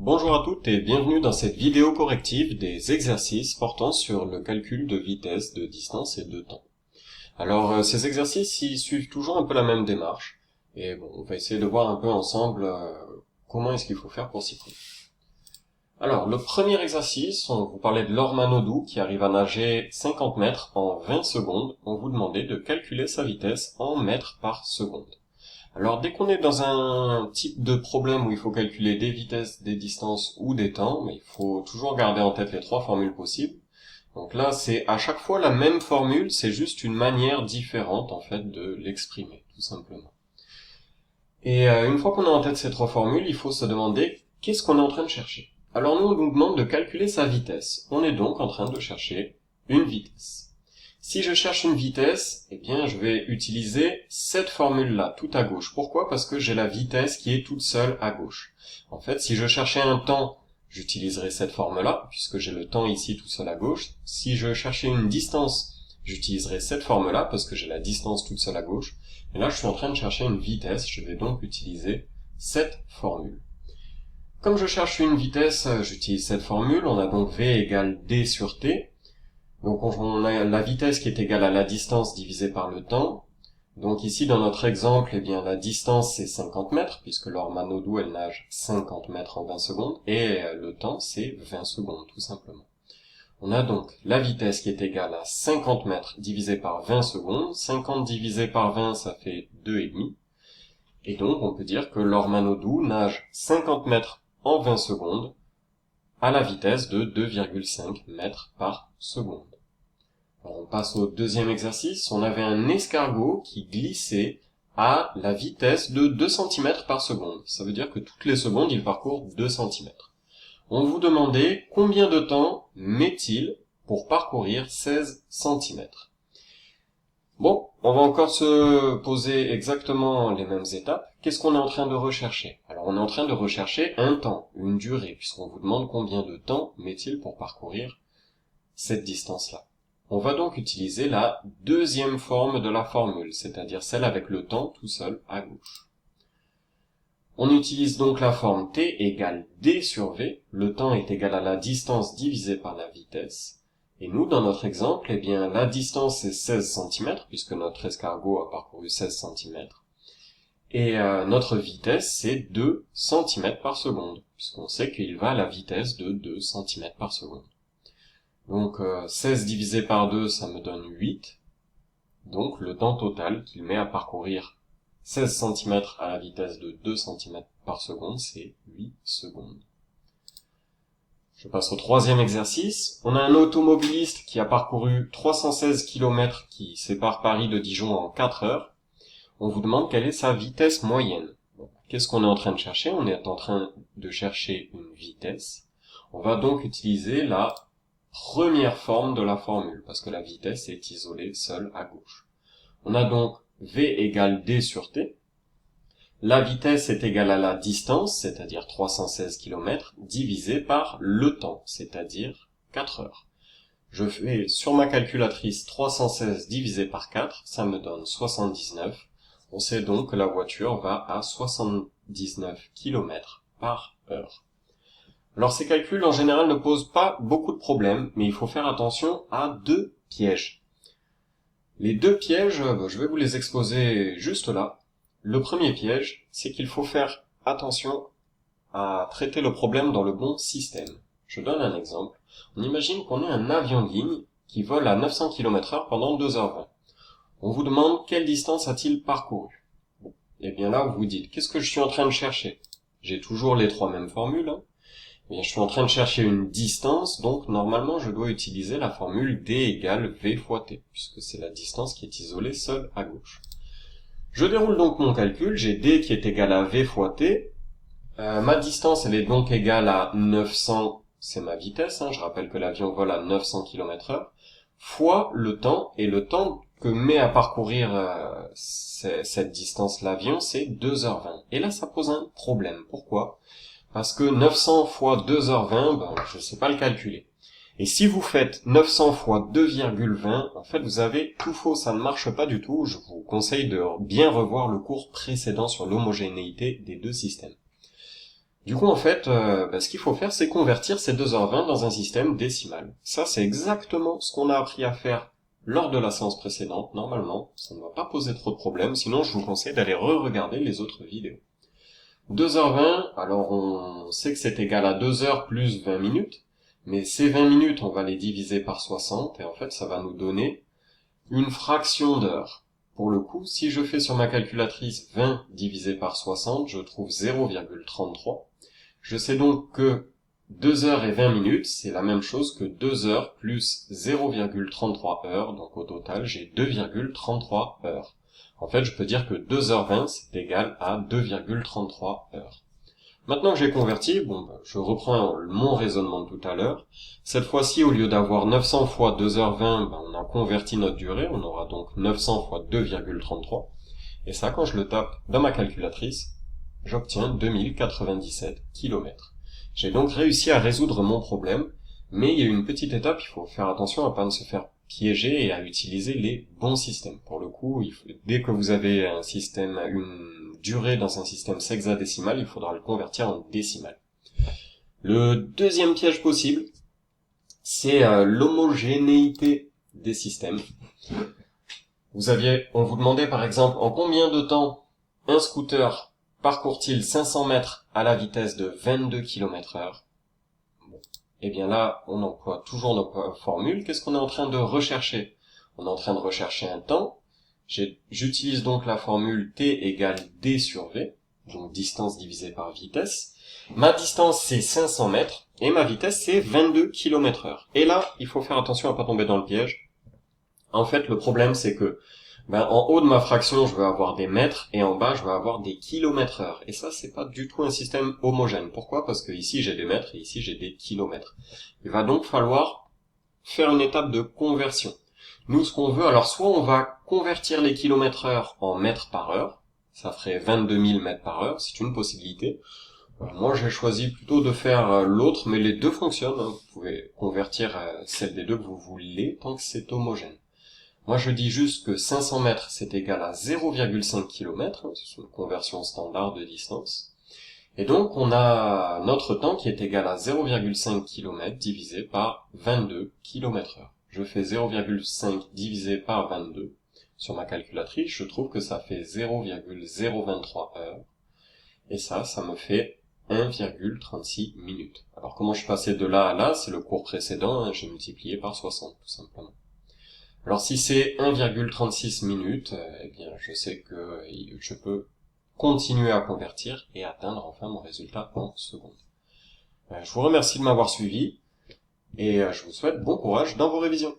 Bonjour à toutes et bienvenue dans cette vidéo corrective des exercices portant sur le calcul de vitesse, de distance et de temps. Alors ces exercices ils suivent toujours un peu la même démarche et bon, on va essayer de voir un peu ensemble comment est-ce qu'il faut faire pour s'y prendre. Alors le premier exercice, on vous parlait de Laure Manodou qui arrive à nager 50 mètres en 20 secondes. On vous demandait de calculer sa vitesse en mètres par seconde. Alors dès qu'on est dans un type de problème où il faut calculer des vitesses, des distances ou des temps, mais il faut toujours garder en tête les trois formules possibles. Donc là c'est à chaque fois la même formule, c'est juste une manière différente en fait de l'exprimer, tout simplement. Et une fois qu'on a en tête ces trois formules, il faut se demander qu'est-ce qu'on est en train de chercher. Alors nous on nous demande de calculer sa vitesse. On est donc en train de chercher une vitesse. Si je cherche une vitesse, eh bien, je vais utiliser cette formule-là, tout à gauche. Pourquoi? Parce que j'ai la vitesse qui est toute seule à gauche. En fait, si je cherchais un temps, j'utiliserais cette forme-là, puisque j'ai le temps ici tout seul à gauche. Si je cherchais une distance, j'utiliserais cette forme-là, parce que j'ai la distance toute seule à gauche. Et là, je suis en train de chercher une vitesse, je vais donc utiliser cette formule. Comme je cherche une vitesse, j'utilise cette formule. On a donc V égale D sur T. Donc on a la vitesse qui est égale à la distance divisée par le temps. Donc ici dans notre exemple, eh bien la distance c'est 50 mètres, puisque Laure Manodou elle nage 50 mètres en 20 secondes, et le temps c'est 20 secondes tout simplement. On a donc la vitesse qui est égale à 50 mètres divisé par 20 secondes. 50 divisé par 20 ça fait 2,5. Et donc on peut dire que Laure Manodou nage 50 mètres en 20 secondes à la vitesse de 2,5 mètres par seconde. Alors on passe au deuxième exercice. On avait un escargot qui glissait à la vitesse de 2 cm par seconde. Ça veut dire que toutes les secondes, il parcourt 2 cm. On vous demandait combien de temps met-il pour parcourir 16 cm. Bon, on va encore se poser exactement les mêmes étapes. Qu'est-ce qu'on est en train de rechercher? Alors on est en train de rechercher un temps, une durée, puisqu'on vous demande combien de temps met-il pour parcourir cette distance-là. On va donc utiliser la deuxième forme de la formule, c'est-à-dire celle avec le temps tout seul à gauche. On utilise donc la forme t égale d sur v, le temps est égal à la distance divisée par la vitesse, et nous, dans notre exemple, eh bien, la distance c'est 16 cm, puisque notre escargot a parcouru 16 cm, et notre vitesse c'est 2 cm par seconde, puisqu'on sait qu'il va à la vitesse de 2 cm par seconde. Donc 16 divisé par 2, ça me donne 8. Donc le temps total qu'il met à parcourir 16 cm à la vitesse de 2 cm par seconde, c'est 8 secondes. Je passe au troisième exercice. On a un automobiliste qui a parcouru 316 km qui sépare Paris de Dijon en 4 heures. On vous demande quelle est sa vitesse moyenne. Bon, qu'est-ce qu'on est en train de chercher? On est en train de chercher une vitesse. On va donc utiliser la première forme de la formule, parce que la vitesse est isolée seule à gauche. On a donc V égale D sur T. La vitesse est égale à la distance, c'est-à-dire 316 km, divisé par le temps, c'est-à-dire 4 heures. Je fais sur ma calculatrice 316 divisé par 4, ça me donne 79. On sait donc que la voiture va à 79 km par heure. Alors ces calculs en général ne posent pas beaucoup de problèmes, mais il faut faire attention à deux pièges. Les deux pièges, je vais vous les exposer juste là. Le premier piège, c'est qu'il faut faire attention à traiter le problème dans le bon système. Je donne un exemple. On imagine qu'on ait un avion de ligne qui vole à 900 km/h pendant 2h20. On vous demande quelle distance a-t-il parcouru. Bon, et bien là, vous vous dites, qu'est-ce que je suis en train de chercher? J'ai toujours les trois mêmes formules, hein. Bien, je suis en train de chercher une distance, donc normalement je dois utiliser la formule D égale V fois T, puisque c'est la distance qui est isolée seule à gauche. Je déroule donc mon calcul, j'ai D qui est égal à V fois T, ma distance elle est donc égale à 900, c'est ma vitesse, hein, je rappelle que l'avion vole à 900 km/h, fois le temps, et le temps que met à parcourir cette distance l'avion, c'est 2h20. Et là ça pose un problème, pourquoi? Parce que 900 fois 2h20, ben, je ne sais pas le calculer. Et si vous faites 900 fois 2,20, en fait, vous avez tout faux, ça ne marche pas du tout. Je vous conseille de bien revoir le cours précédent sur l'homogénéité des deux systèmes. Du coup, en fait, ce qu'il faut faire, c'est convertir ces 2h20 dans un système décimal. Ça, c'est exactement ce qu'on a appris à faire lors de la séance précédente. Normalement, ça ne va pas poser trop de problèmes, sinon je vous conseille d'aller re-regarder les autres vidéos. 2h20, alors on sait que c'est égal à 2 heures plus 20 minutes, mais ces 20 minutes, on va les diviser par 60, et en fait, ça va nous donner une fraction d'heure. Pour le coup, si je fais sur ma calculatrice 20 divisé par 60, je trouve 0,33. Je sais donc que 2 heures et 20 minutes, c'est la même chose que 2 heures plus 0,33 heures, donc au total, j'ai 2,33 heures. En fait, je peux dire que 2h20, c'est égal à 2,33 heures. Maintenant que j'ai converti, je reprends mon raisonnement de tout à l'heure. Cette fois-ci, au lieu d'avoir 900 fois 2h20, on a converti notre durée, on aura donc 900 fois 2,33. Et ça, quand je le tape dans ma calculatrice, j'obtiens 2097 km. J'ai donc réussi à résoudre mon problème, mais il y a une petite étape, il faut faire attention à ne pas se faire piéger et à utiliser les bons systèmes. Pour le coup, dès que vous avez un système, une durée dans un système sexagésimal, il faudra le convertir en décimal. Le deuxième piège possible, c'est l'homogénéité des systèmes. On vous demandait par exemple en combien de temps un scooter parcourt-il 500 mètres à la vitesse de 22 km/h. Eh bien là, on emploie toujours nos formules. Qu'est-ce qu'on est en train de rechercher? On est en train de rechercher un temps. J'utilise donc la formule T égale D sur V, donc distance divisée par vitesse. Ma distance, c'est 500 mètres, et ma vitesse, c'est 22 km/h. Et là, il faut faire attention à pas tomber dans le piège. En fait, le problème, c'est que en haut de ma fraction, je veux avoir des mètres, et en bas, je veux avoir des kilomètres-heure. Et ça, c'est pas du tout un système homogène. Pourquoi? Parce que ici, j'ai des mètres, et ici, j'ai des kilomètres. Il va donc falloir faire une étape de conversion. Nous, ce qu'on veut, alors soit on va convertir les kilomètres-heure en mètres par heure, ça ferait 22 000 mètres par heure, c'est une possibilité. Moi, j'ai choisi plutôt de faire l'autre, mais les deux fonctionnent. Vous pouvez convertir celle des deux que vous voulez, tant que c'est homogène. Moi, je dis juste que 500 mètres, c'est égal à 0,5 km, c'est une conversion standard de distance. Et donc, on a notre temps qui est égal à 0,5 km divisé par 22 km/h. Je fais 0,5 divisé par 22 sur ma calculatrice, je trouve que ça fait 0,023 heures. Et ça me fait 1,36 minutes. Alors, comment je suis passé de là à là? C'est le cours précédent, j'ai multiplié par 60, tout simplement. Alors si c'est 1,36 minutes, eh bien je sais que je peux continuer à convertir et atteindre enfin mon résultat en secondes. Je vous remercie de m'avoir suivi et je vous souhaite bon courage dans vos révisions.